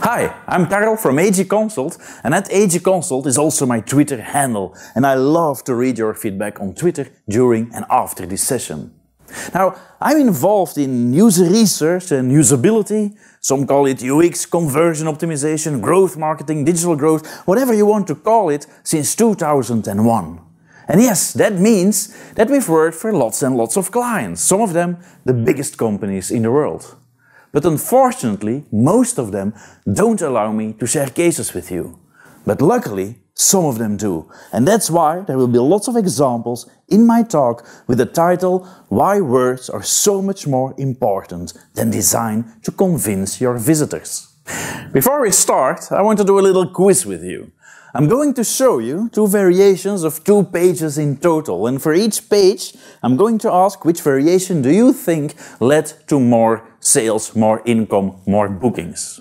Hi, I'm Karl from AGConsult, and at AGConsult is also my Twitter handle, and I love to read your feedback on Twitter during and after this session. Now, I'm involved in user research and usability. Some call it UX, conversion optimization, growth marketing, digital growth, whatever you want to call it, since 2001. And yes, that means that we've worked for lots and lots of clients, some of them the biggest companies in the world. But unfortunately, most of them don't allow me to share cases with you. But luckily, some of them do. And that's why there will be lots of examples in my talk with the title Why Words Are So Much More Important Than Design to Convince Your Visitors. Before we start, I want to do a little quiz with you. I'm going to show you two variations of 2 pages in total, and for each page I'm going to ask which variation do you think led to more sales, more income, more bookings.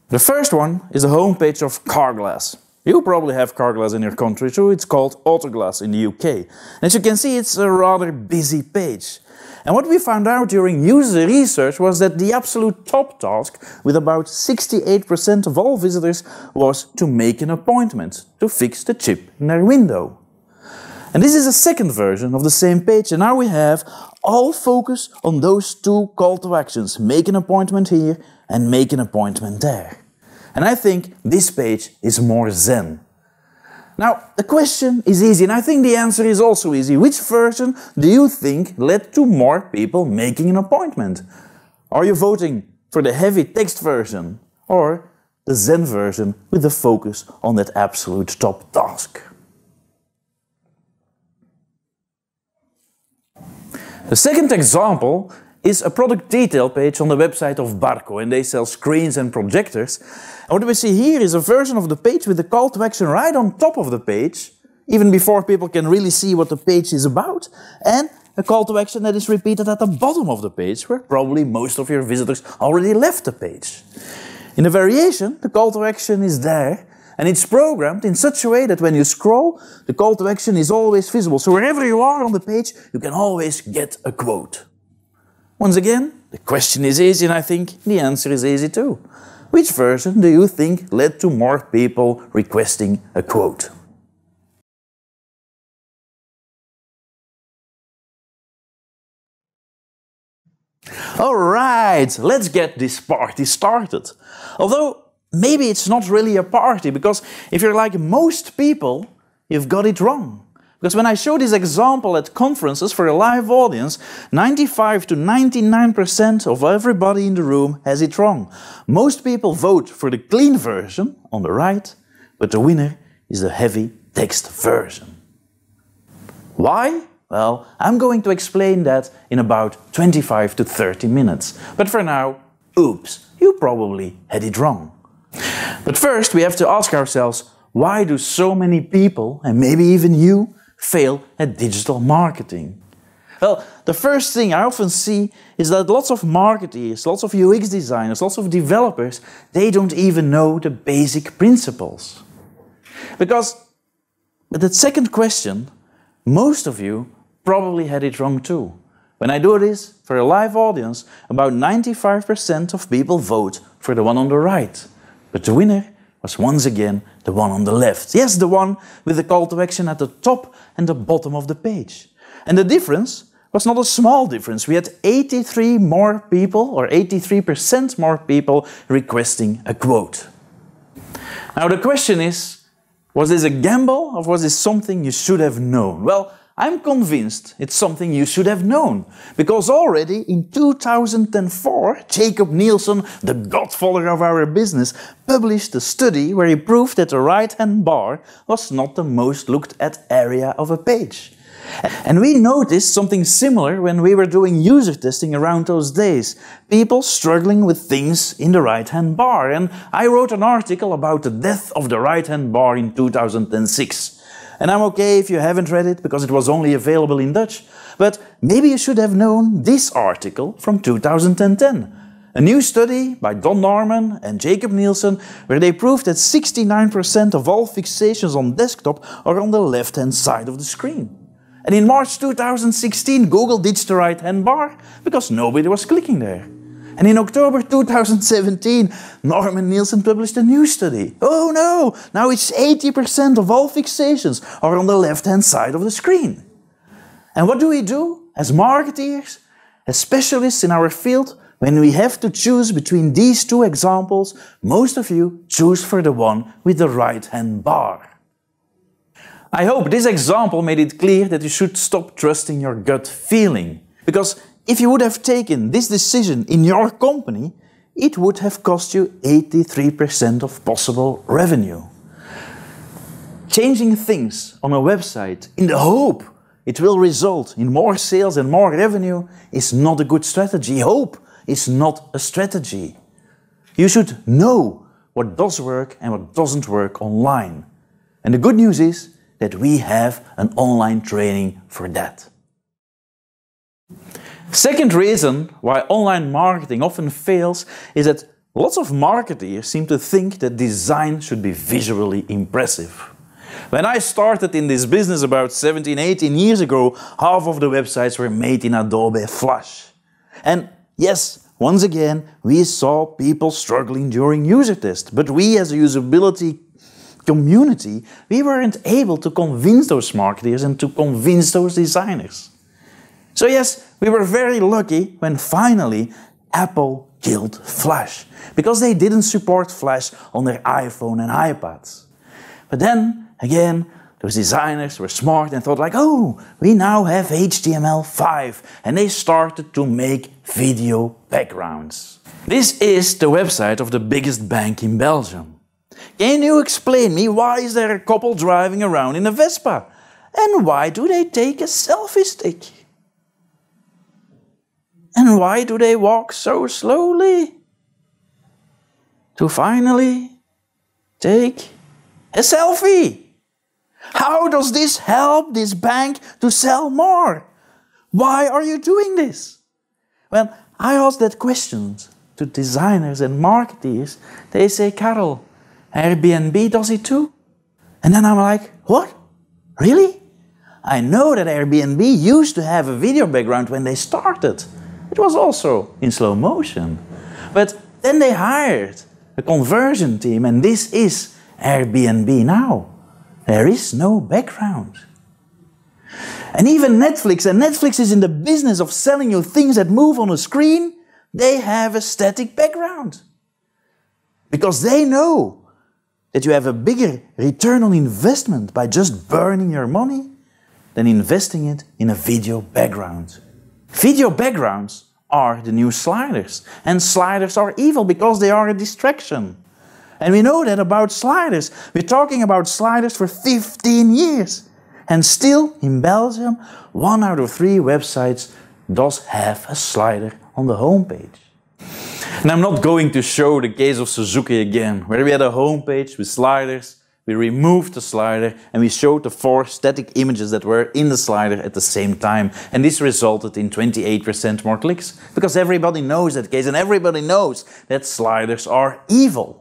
The first one is the homepage of Karl Gilis. You probably have Karl Gilis in your country too. It's called Autoglass in the UK. As you can see, it's a rather busy page. And what we found out during user research was that the absolute top task, with about 68% of all visitors, was to make an appointment to fix the chip in their window. And this is a second version of the same page, and now we have all focus on those 2 call to actions, make an appointment here and make an appointment there. And I think this page is more zen. Now, the question is easy, and I think the answer is also easy. Which version do you think led to more people making an appointment? Are you voting for the heavy text version or the Zen version with the focus on that absolute top task? The second example is a product detail page on the website of Barco, and they sell screens and projectors. And what we see here is a version of the page with the call to action right on top of the page, even before people can really see what the page is about, and a call to action that is repeated at the bottom of the page, where probably most of your visitors already left the page. In the variation, the call to action is there, and it's programmed in such a way that when you scroll, the call to action is always visible. So wherever you are on the page, you can always get a quote. Once again, the question is easy, and I think the answer is easy too. Which version do you think led to more people requesting a quote? Alright, let's get this party started. Although, maybe it's not really a party, because if you're like most people, you've got it wrong. Because when I show this example at conferences for a live audience, 95 to 99% of everybody in the room has it wrong. Most people vote for the clean version on the right, but the winner is the heavy text version. Why? Well, I'm going to explain that in about 25 to 30 minutes. But for now, oops, you probably had it wrong. But first we have to ask ourselves, why do so many people, and maybe even you, fail at digital marketing? Well, the first thing I often see is that lots of marketers, lots of UX designers, lots of developers, they don't even know the basic principles. Because with that second question, most of you probably had it wrong too. When I do this for a live audience, about 95% of people vote for the one on the right. But the winner was once again the one on the left. Yes, the one with the call to action at the top and the bottom of the page. And the difference was not a small difference. We had 83 more people, or 83% more people, requesting a quote. Now the question is, was this a gamble or was this something you should have known? Well, I'm convinced it's something you should have known, because already in 2004, Jacob Nielsen, the godfather of our business, published a study where he proved that the right-hand bar was not the most looked at area of a page. And we noticed something similar when we were doing user testing around those days. People struggling with things in the right-hand bar. And I wrote an article about the death of the right-hand bar in 2006. And I'm okay if you haven't read it, because it was only available in Dutch. But maybe you should have known this article from 2010. A new study by Don Norman and Jacob Nielsen, where they proved that 69% of all fixations on desktop are on the left-hand side of the screen. And in March 2016, Google ditched the right-hand bar because nobody was clicking there. And in October 2017, Norman Nielsen published a new study. Oh no, now it's 80% of all fixations are on the left-hand side of the screen. And what do we do as marketeers, as specialists in our field? When we have to choose between these two examples, most of you choose for the one with the right-hand bar. I hope this example made it clear that you should stop trusting your gut feeling. Because if you would have taken this decision in your company, it would have cost you 83% of possible revenue. Changing things on a website in the hope it will result in more sales and more revenue is not a good strategy. Hope is not a strategy. You should know what does work and what doesn't work online. And the good news is that we have an online training for that. Second reason why online marketing often fails is that lots of marketers seem to think that design should be visually impressive. When I started in this business about 17, 18 years ago, half of the websites were made in Adobe Flash. And yes, once again, we saw people struggling during user tests, but we as a usability community, we weren't able to convince those marketers and to convince those designers. So yes, we were very lucky when finally Apple killed Flash, because they didn't support Flash on their iPhone and iPads. But then, again, those designers were smart and thought like, oh, we now have HTML5, and they started to make video backgrounds. This is the website of the biggest bank in Belgium. Can you explain me why is there a couple driving around in a Vespa? And why do they take a selfie stick? And why do they walk so slowly? To finally take a selfie. How does this help this bank to sell more? Why are you doing this? Well, I asked that question to designers and marketers. They say, Karl, Airbnb does it too? And then I'm like, what? Really? I know that Airbnb used to have a video background when they started. It was also in slow motion. But then they hired a conversion team, and this is Airbnb now. There is no background. And even Netflix, and Netflix is in the business of selling you things that move on a screen, they have a static background. Because they know that you have a bigger return on investment by just burning your money than investing it in a video background. Video backgrounds are the new sliders, and sliders are evil because they are a distraction. And we know that about sliders. We're talking about sliders for 15 years. And still, in Belgium, 1 out of 3 websites does have a slider on the homepage. And I'm not going to show the case of Suzuki again, where we had a homepage with sliders, we removed the slider, and we showed the 4 static images that were in the slider at the same time. And this resulted in 28% more clicks, because everybody knows that case, and everybody knows that sliders are evil.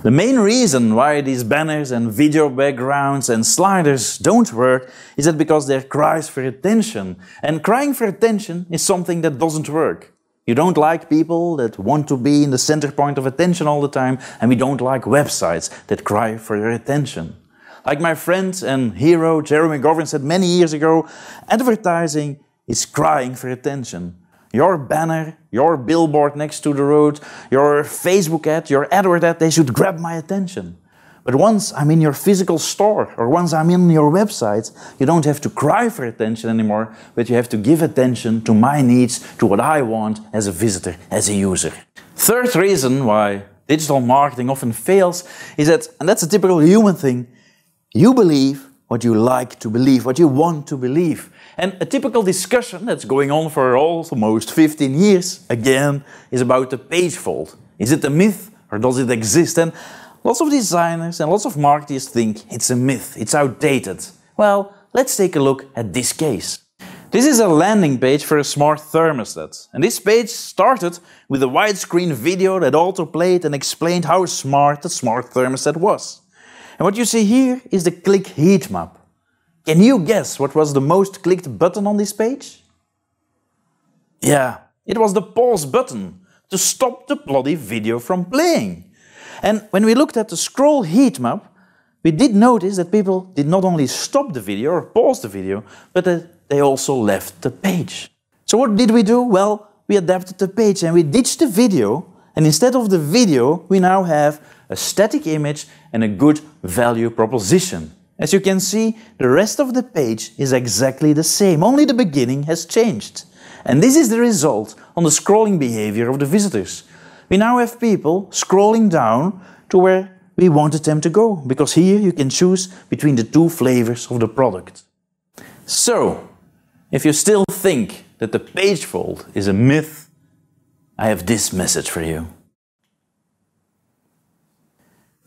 The main reason why these banners and video backgrounds and sliders don't work is that because they're cries for attention. And crying for attention is something that doesn't work. You don't like people that want to be in the center point of attention all the time, and we don't like websites that cry for your attention. Like my friend and hero Jeremy Govern said many years ago, advertising is crying for attention. Your banner, your billboard next to the road, your Facebook ad, your AdWord ad, they should grab my attention. But once I'm in your physical store, or once I'm in your website, you don't have to cry for attention anymore, but you have to give attention to my needs, to what I want as a visitor, as a user. Third reason why digital marketing often fails is that, and that's a typical human thing, you believe what you like to believe, what you want to believe. And a typical discussion that's going on for almost 15 years, again, is about the page fault. Is it a myth or does it exist? And lots of designers and lots of marketers think it's a myth, it's outdated. Well, let's take a look at this case. This is a landing page for a smart thermostat. And this page started with a widescreen video that autoplayed and explained how smart the smart thermostat was. And what you see here is the click heat map. Can you guess what was the most clicked button on this page? Yeah, It was the pause button to stop the bloody video from playing. And when we looked at the scroll heat map, we did notice that people did not only stop the video or pause the video, but that they also left the page. So what did we do? Well, we adapted the page and we ditched the video, and instead of the video, we now have a static image and a good value proposition. As you can see, the rest of the page is exactly the same, only the beginning has changed. And this is the result on the scrolling behavior of the visitors. We now have people scrolling down to where we wanted them to go, because here you can choose between the two flavors of the product. So, if you still think that the page fold is a myth, I have this message for you.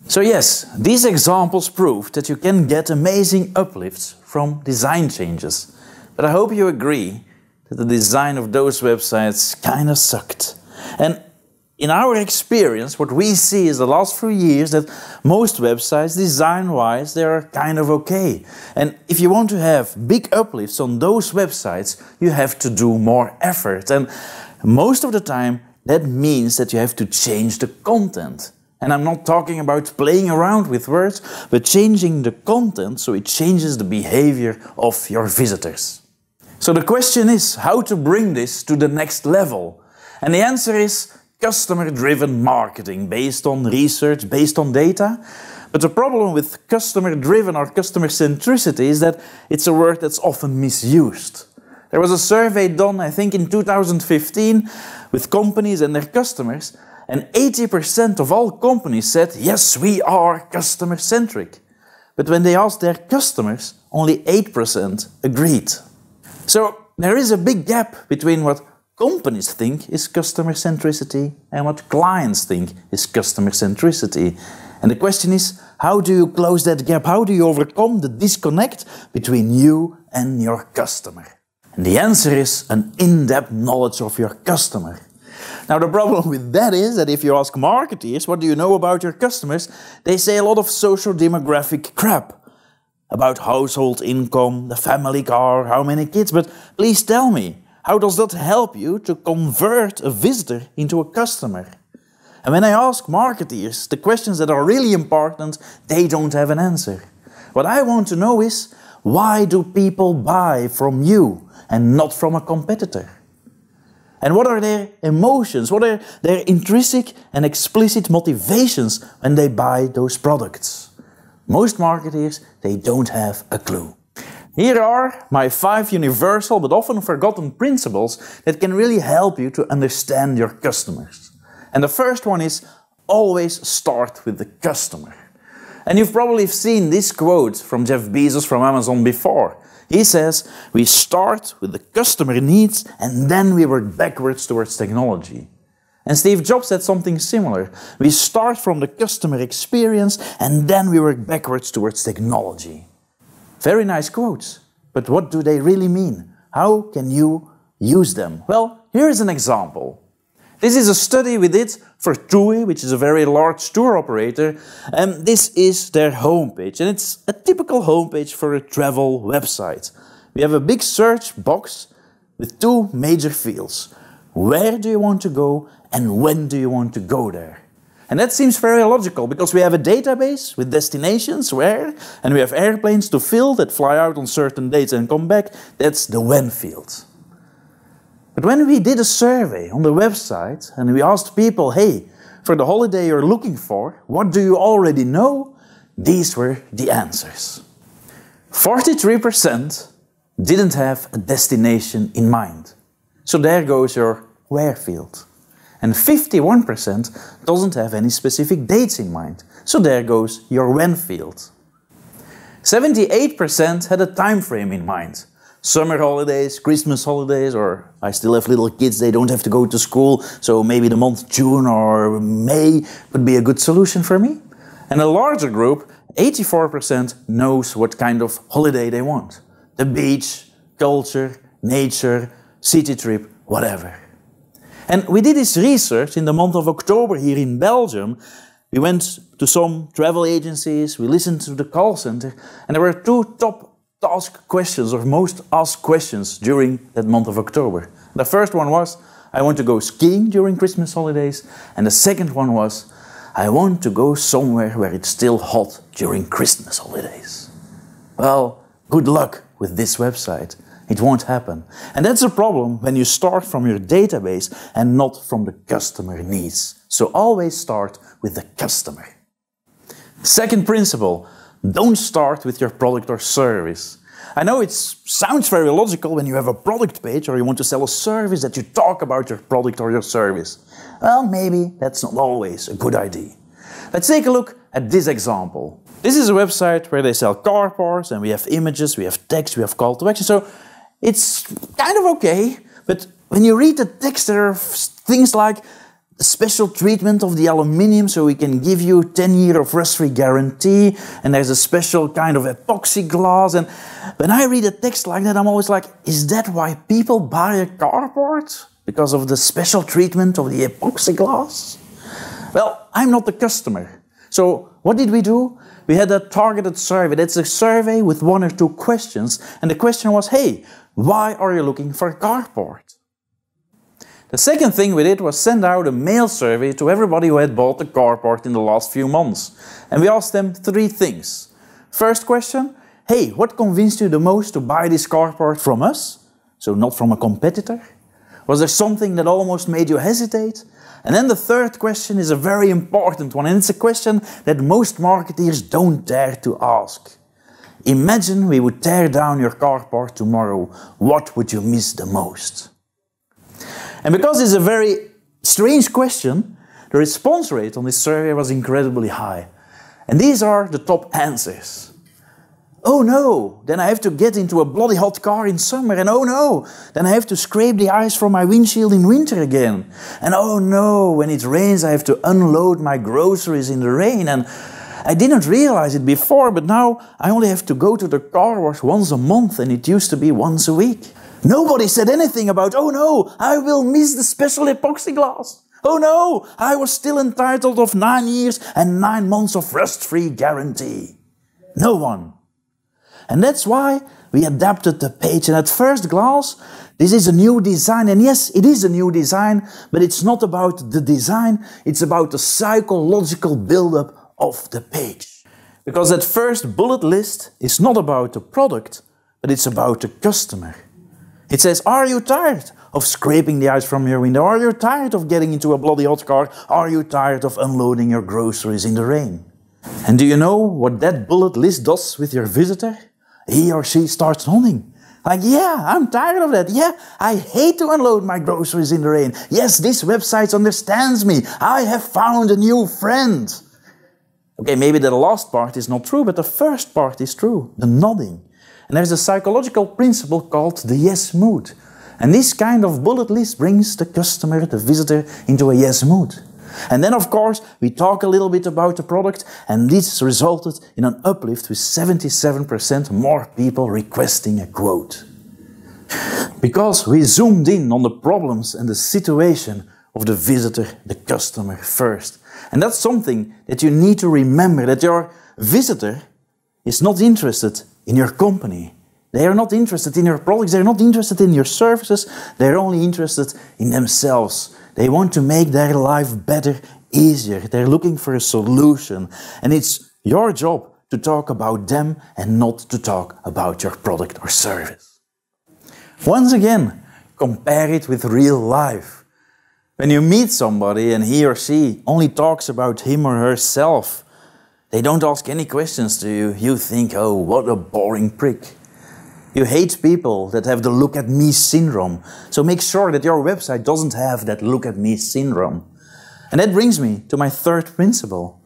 So yes, these examples prove that you can get amazing uplifts from design changes. But I hope you agree that the design of those websites kind of sucked. And in our experience, what we see is the last few years that most websites, design-wise, they are kind of okay. And if you want to have big uplifts on those websites, you have to do more effort. And most of the time, that means that you have to change the content. And I'm not talking about playing around with words, but changing the content so it changes the behavior of your visitors. So the question is how to bring this to the next level. And the answer is customer-driven marketing based on research, based on data. But the problem with customer-driven or customer centricity is that it's a word that's often misused. There was a survey done, I think, in 2015 with companies and their customers, and 80% of all companies said, yes, we are customer-centric. But when they asked their customers, only 8% agreed. So there is a big gap between what companies think is customer centricity and what clients think is customer centricity. And the question is, how do you close that gap? How do you overcome the disconnect between you and your customer? And the answer is an in-depth knowledge of your customer. Now the problem with that is that if you ask marketers, what do you know about your customers? They say a lot of social demographic crap. About household income, the family car, how many kids, but please tell me, how does that help you to convert a visitor into a customer? And when I ask marketers the questions that are really important, they don't have an answer. What I want to know is, why do people buy from you and not from a competitor? And what are their emotions? What are their intrinsic and explicit motivations when they buy those products? Most marketers, they don't have a clue. Here are my 5 universal but often forgotten principles that can really help you to understand your customers. And the first one is, always start with the customer. And you've probably seen this quote from Jeff Bezos from Amazon before. He says, we start with the customer needs and then we work backwards towards technology. And Steve Jobs said something similar. We start from the customer experience and then we work backwards towards technology. Very nice quotes, but what do they really mean? How can you use them? Well, here's an example. This is a study we did for TUI, which is a very large tour operator, and this is their homepage. And it's a typical homepage for a travel website. We have a big search box with 2 major fields. Where do you want to go and when do you want to go there? And that seems very logical because we have a database with destinations where, and we have airplanes to fill that fly out on certain dates and come back. That's the when field. But when we did a survey on the website and we asked people, hey, for the holiday you're looking for, what do you already know? These were the answers. 43% didn't have a destination in mind. So there goes your where field. And 51% doesn't have any specific dates in mind. So there goes your when field. 78% had a time frame in mind. Summer holidays, Christmas holidays, or I still have little kids, they don't have to go to school, so maybe the month June or May would be a good solution for me. And a larger group, 84%, knows what kind of holiday they want. The beach, culture, nature, city trip, whatever. And we did this research in the month of October here in Belgium. We went to some travel agencies, we listened to the call center, and there were 2 top task questions or most asked questions during that month of October. The first one was, I want to go skiing during Christmas holidays. And the second one was, I want to go somewhere where it's still hot during Christmas holidays. Well, good luck with this website. It won't happen. And that's a problem when you start from your database and not from the customer needs. So always start with the customer. Second principle, don't start with your product or service. I know it sounds very logical when you have a product page or you want to sell a service that you talk about your product or your service. Well, maybe that's not always a good idea. Let's take a look at this example. This is a website where they sell car parts and we have images, we have text, we have call to action. So it's kind of okay, but when you read the text there are things like special treatment of the aluminium so we can give you 10 years of rust-free guarantee, and there's a special kind of epoxy glass. And when I read a text like that, I'm always like, is that why people buy a car part? Because of the special treatment of the epoxy glass? Well, I'm not the customer. So what did we do? We had a targeted survey. That's a survey with 1 or 2 questions. And the question was, hey, why are you looking for a car part? The second thing we did was send out a mail survey to everybody who had bought the car part in the last few months. And we asked them 3 things. First question, hey, what convinced you the most to buy this car part from us? So not from a competitor. Was there something that almost made you hesitate? And then the third question is a very important one, and it's a question that most marketeers don't dare to ask. Imagine we would tear down your car part tomorrow. What would you miss the most? And because it's a very strange question, the response rate on this survey was incredibly high. And these are the top answers. Oh no, then I have to get into a bloody hot car in summer, and oh no, then I have to scrape the ice from my windshield in winter again. And oh no, when it rains I have to unload my groceries in the rain, and I didn't realize it before, but now I only have to go to the car wash once a month and it used to be once a week. Nobody said anything about, oh no, I will miss the special epoxy glass. Oh no, I was still entitled of 9 years and 9 months of rust-free guarantee. No one. And that's why we adapted the page. And at first glance, this is a new design. And yes, it is a new design, but it's not about the design. It's about the psychological build-up of the page. Because that first bullet list is not about the product, but it's about the customer. It says, are you tired of scraping the ice from your window? Are you tired of getting into a bloody hot car? Are you tired of unloading your groceries in the rain? And do you know what that bullet list does with your visitor? He or she starts nodding. Like, yeah, I'm tired of that. Yeah, I hate to unload my groceries in the rain. Yes, this website understands me. I have found a new friend. Okay, maybe the last part is not true, but the first part is true, the nodding. And there's a psychological principle called the yes mood. And this kind of bullet list brings the customer, the visitor, into a yes mood. And then, of course, we talk a little bit about the product, and this resulted in an uplift with 77% more people requesting a quote. Because we zoomed in on the problems and the situation of the visitor, the customer first. And that's something that you need to remember, that your visitor is not interested in your company. They are not interested in your products, they're not interested in your services, they're only interested in themselves. They want to make their life better, easier. They're looking for a solution. And it's your job to talk about them and not to talk about your product or service. Once again, compare it with real life. When you meet somebody and he or she only talks about him or herself, they don't ask any questions to you, you think, oh, what a boring prick. You hate people that have the look at me syndrome. So make sure that your website doesn't have that look at me syndrome. And that brings me to my third principle.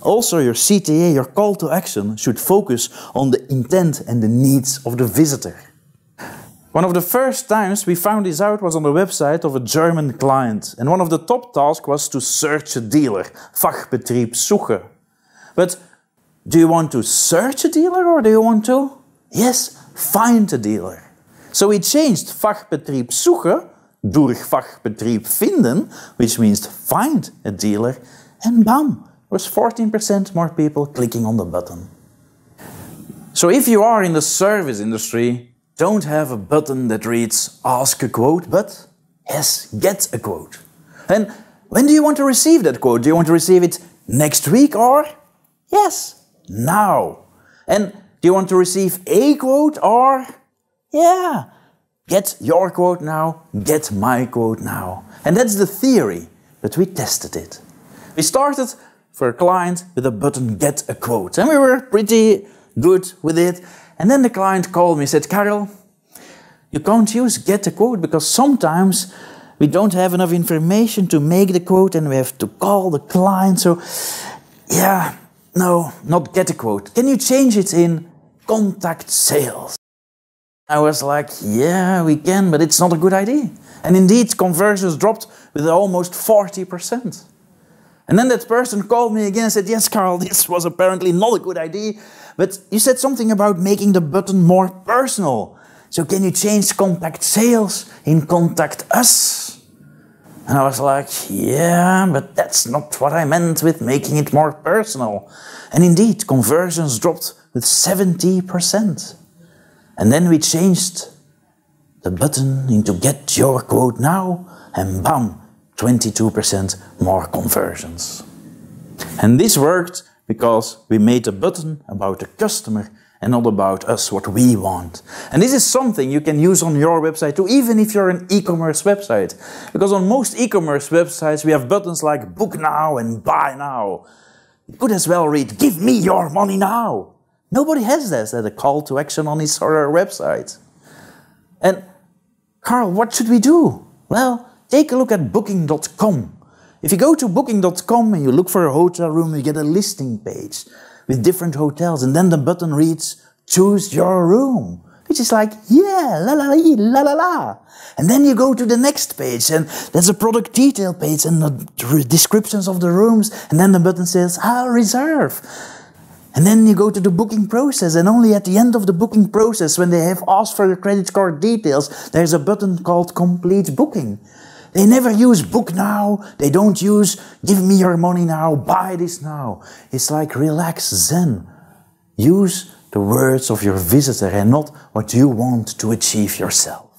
Also, your CTA, your call to action, should focus on the intent and the needs of the visitor. One of the first times we found this out was on the website of a German client. And one of the top tasks was to search a dealer. Fachbetrieb suchen. But do you want to search a dealer or do you want to? Yes, find a dealer. So we changed Fachbetrieb suchen durch Fachbetrieb finden, which means find a dealer, and bam, there was 14% more people clicking on the button. So if you are in the service industry, don't have a button that reads ask a quote, but Yes, get a quote. And when do you want to receive that quote? Do you want to receive it next week or? Yes, now. And do you want to receive a quote or? Yeah, get your quote now, get my quote now. And that's the theory, but we tested it. We started for a client with a button get a quote, and we were pretty good with it. And then the client called me and said, Karl, you can't use get a quote because sometimes we don't have enough information to make the quote and we have to call the client. So yeah, no, not get a quote. Can you change it in contact sales? I was like, yeah, we can, but it's not a good idea. And indeed, conversions dropped with almost 40%. And then that person called me again and said, yes, Karl, this was apparently not a good idea, but you said something about making the button more personal. So can you change contact sales in contact us? And I was like, yeah, but that's not what I meant with making it more personal. And indeed, conversions dropped with 70%. And then we changed the button into get your quote now, and bam, 22% more conversions. And this worked because we made a button about the customer and not about us, what we want. And this is something you can use on your website too, even if you're an e-commerce website. Because on most e-commerce websites we have buttons like book now and buy now. You could as well read, give me your money now. Nobody has that as a call to action on his or her website. And Karl, what should we do? Well, take a look at booking.com. If you go to booking.com and you look for a hotel room, you get a listing page with different hotels, and then the button reads, choose your room, which is like, yeah, la la la la la. And then you go to the next page, and there's a product detail page and the descriptions of the rooms, and then the button says, I'll reserve. And then you go to the booking process, and only at the end of the booking process, when they have asked for your credit card details, there's a button called complete booking. They never use book now, they don't use give me your money now, buy this now. It's like relax, zen. Use the words of your visitor and not what you want to achieve yourself.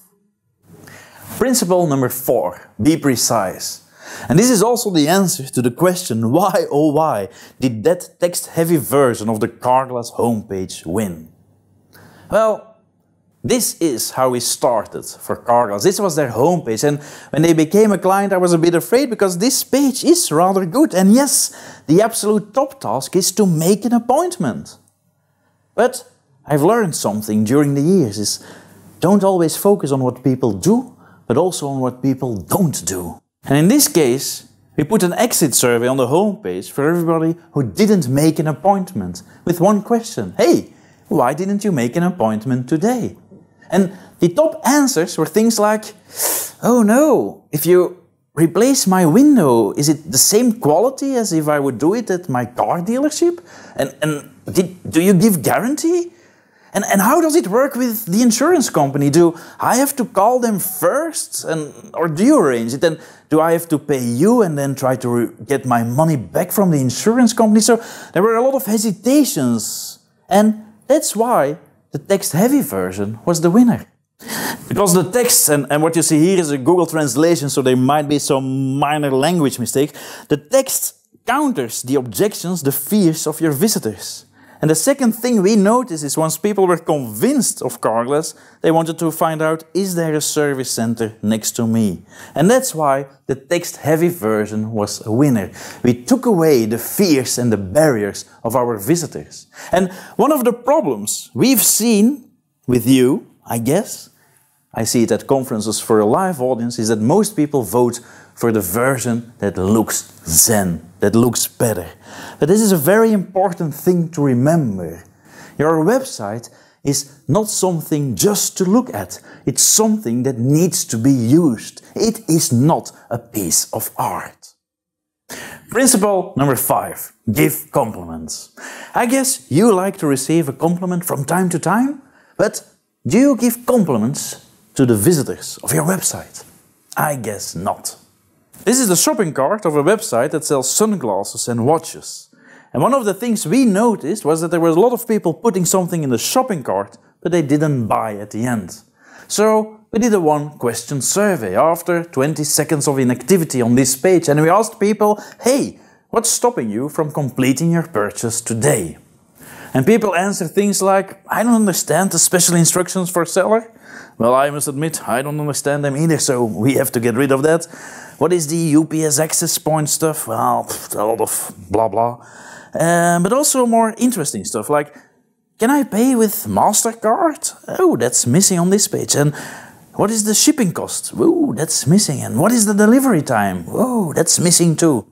Principle number 4, be precise. And this is also the answer to the question why, oh why, did that text-heavy version of the Karl Gilis homepage win? Well, this is how we started for Karl Gilis. This was their homepage, and when they became a client I was a bit afraid because this page is rather good. And yes, the absolute top task is to make an appointment. But I've learned something during the years is don't always focus on what people do, but also on what people don't do. And in this case, we put an exit survey on the homepage for everybody who didn't make an appointment with one question. Hey, why didn't you make an appointment today? And the top answers were things like, oh no, if you replace my window, is it the same quality as if I would do it at my car dealership? And do you give guarantee? And how does it work with the insurance company? Do I have to call them first? Or do you arrange it? And do I have to pay you and then try to get my money back from the insurance company? So there were a lot of hesitations. And that's why the text-heavy version was the winner. Because the text, and what you see here is a Google translation, so there might be some minor language mistake. The text counters the objections, the fears of your visitors. And the second thing we noticed is once people were convinced of Karl Gilis, they wanted to find out, is there a service center next to me? And that's why the text-heavy version was a winner. We took away the fears and the barriers of our visitors. And one of the problems we've seen with you, I guess, I see it at conferences for a live audience, is that most people vote for the version that looks zen, that looks better. But this is a very important thing to remember. Your website is not something just to look at. It's something that needs to be used. It is not a piece of art. Principle number 5, give compliments. I guess you like to receive a compliment from time to time, but do you give compliments to the visitors of your website? I guess not. This is the shopping cart of a website that sells sunglasses and watches. And one of the things we noticed was that there were a lot of people putting something in the shopping cart, but they didn't buy at the end. So we did a one-question survey after 20 seconds of inactivity on this page, and we asked people, hey, what's stopping you from completing your purchase today? And people answer things like, I don't understand the special instructions for seller. Well, I must admit, I don't understand them either, so we have to get rid of that. What is the UPS access point stuff? Well, a lot of blah blah. But also more interesting stuff, like, can I pay with MasterCard? Oh, that's missing on this page. And what is the shipping cost? Oh, that's missing. And what is the delivery time? Oh, that's missing too.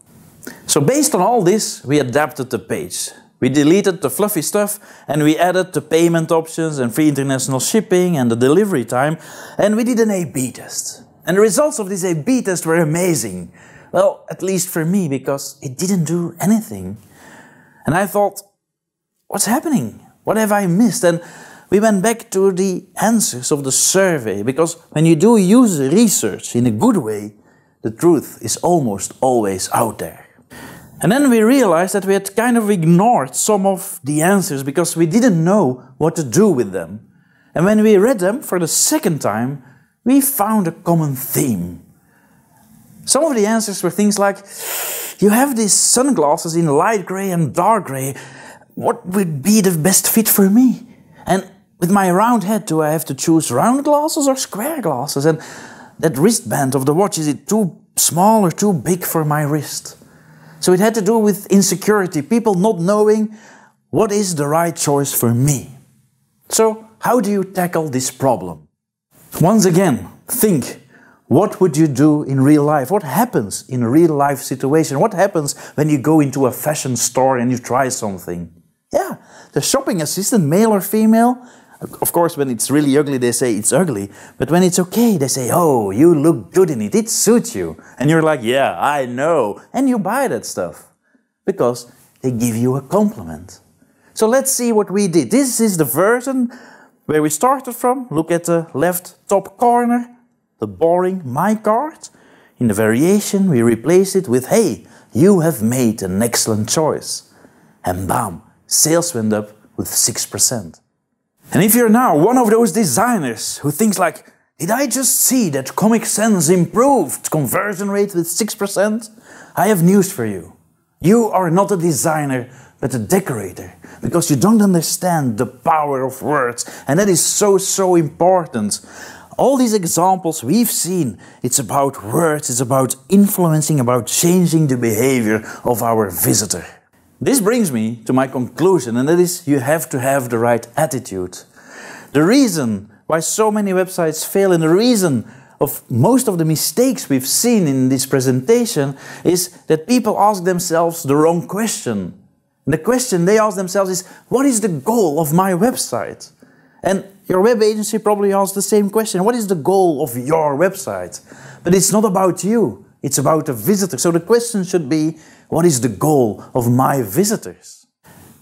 So based on all this, we adapted the page. We deleted the fluffy stuff and we added the payment options and free international shipping and the delivery time, and we did an A/B test. And the results of this A/B test were amazing. Well, at least for me, because it didn't do anything. And I thought, what's happening? What have I missed? And we went back to the answers of the survey, because when you do user research in a good way, the truth is almost always out there. And then we realized that we had kind of ignored some of the answers because we didn't know what to do with them. And when we read them for the second time, we found a common theme. Some of the answers were things like, you have these sunglasses in light gray and dark gray. What would be the best fit for me? And with my round head, do I have to choose round glasses or square glasses? And that wristband of the watch, is it too small or too big for my wrist? So it had to do with insecurity, people not knowing what is the right choice for me. So how do you tackle this problem? Once again, think, what would you do in real life? What happens in a real life situation? What happens when you go into a fashion store and you try something? Yeah, the shopping assistant, male or female, of course when it's really ugly they say it's ugly, but when it's okay they say, oh, you look good in it, it suits you. And you're like, yeah, I know. And you buy that stuff because they give you a compliment. So let's see what we did. This is the version where we started from. Look at the left top corner, the boring My Cart. In the variation we replace it with, hey, you have made an excellent choice. And bam, sales went up with 6%. And if you're now one of those designers who thinks like, did I just see that Comic Sans improved conversion rate with 6%? I have news for you. You are not a designer, but a decorator, because you don't understand the power of words, and that is so important. All these examples we've seen, it's about words, it's about influencing, about changing the behavior of our visitor. This brings me to my conclusion, and that is, you have to have the right attitude. The reason why so many websites fail, and the reason of most of the mistakes we've seen in this presentation, is that people ask themselves the wrong question. And the question they ask themselves is, what is the goal of my website? And your web agency probably asks the same question, what is the goal of your website? But it's not about you, it's about the visitor. So the question should be, what is the goal of my visitors?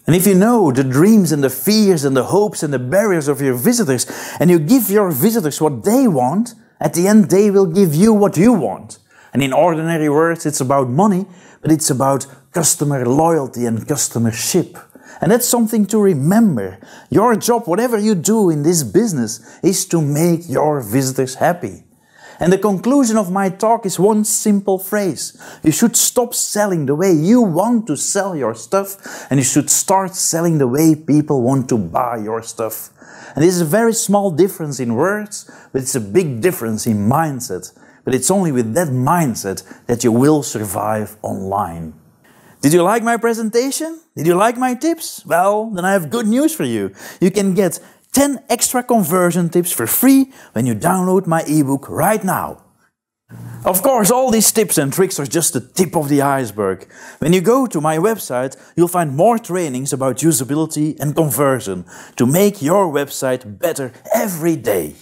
And if you know the dreams and the fears and the hopes and the barriers of your visitors, and you give your visitors what they want, at the end they will give you what you want. And in ordinary words, it's about money, but it's about customer loyalty and customership. And that's something to remember. Your job, whatever you do in this business, is to make your visitors happy. And the conclusion of my talk is one simple phrase. You should stop selling the way you want to sell your stuff, and you should start selling the way people want to buy your stuff. And this is a very small difference in words, but it's a big difference in mindset. But it's only with that mindset that you will survive online. Did you like my presentation? Did you like my tips? Well, then I have good news for you. You can get 10 extra conversion tips for free when you download my ebook right now. Of course, all these tips and tricks are just the tip of the iceberg. When you go to my website, you'll find more trainings about usability and conversion to make your website better every day.